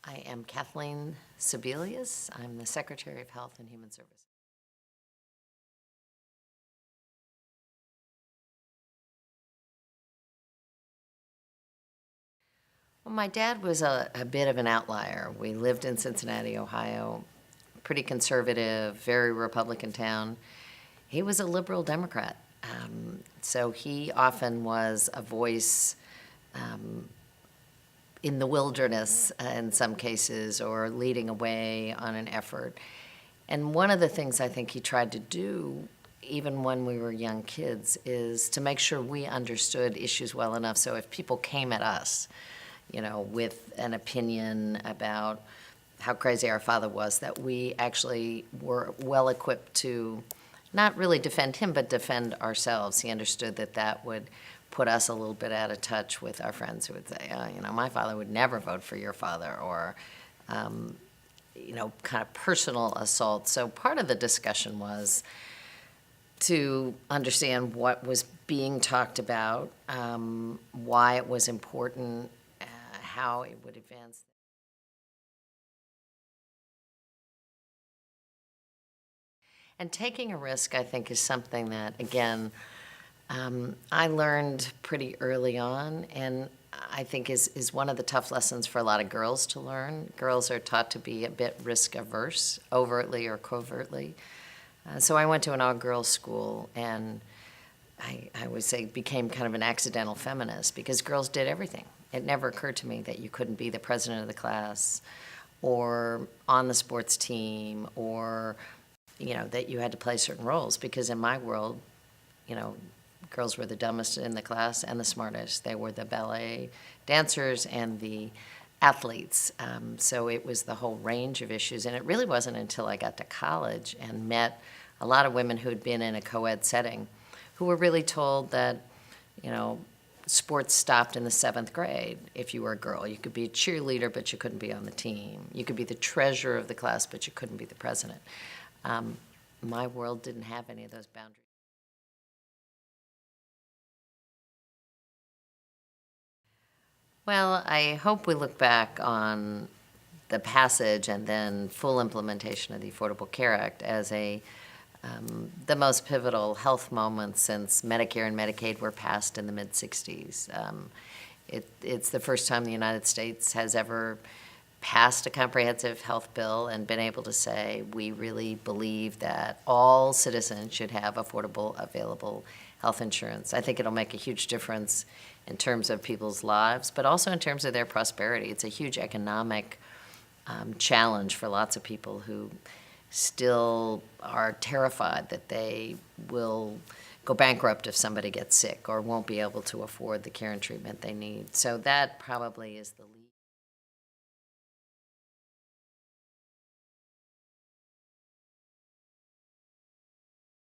I am Kathleen Sebelius. I'm the Secretary of Health and Human Services. Well, my dad was a bit of an outlier. We lived in Cincinnati, Ohio, pretty conservative, very Republican town. He was a liberal Democrat. So he often was a voice in the wilderness in some cases, or leading away on an effort. And one of the things I think he tried to do, even when we were young kids, is to make sure we understood issues well enough so if people came at us, with an opinion about how crazy our father was, that we actually were well equipped to not really defend him, but defend ourselves. He understood that that would put us a little bit out of touch with our friends who would say, my father would never vote for your father, or, kind of personal assault. So part of the discussion was to understand what was being talked about, why it was important, how it would advance. And taking a risk, I think, is something that, again, I learned pretty early on, and I think is one of the tough lessons for a lot of girls to learn. Girls are taught to be a bit risk-averse, overtly or covertly. So I went to an all-girls school, and I would say became kind of an accidental feminist because girls did everything. It never occurred to me that you couldn't be the president of the class or on the sports team, or that you had to play certain roles, because in my world, girls were the dumbest in the class and the smartest. They were the ballet dancers and the athletes. So it was the whole range of issues. And it really wasn't until I got to college and met a lot of women who had been in a co-ed setting who were really told that, sports stopped in the 7th grade. If you were a girl, you could be a cheerleader, but you couldn't be on the team. You could be the treasurer of the class, but you couldn't be the president. My world didn't have any of those boundaries. Well, I hope we look back on the passage and then full implementation of the Affordable Care Act as the most pivotal health moment since Medicare and Medicaid were passed in the mid-'60s. It's the first time the United States has ever passed a comprehensive health bill and been able to say, we really believe that all citizens should have affordable, available health insurance. I think it'll make a huge difference in terms of people's lives, but also in terms of their prosperity. It's a huge economic challenge for lots of people who still are terrified that they will go bankrupt if somebody gets sick or won't be able to afford the care and treatment they need. So that probably is the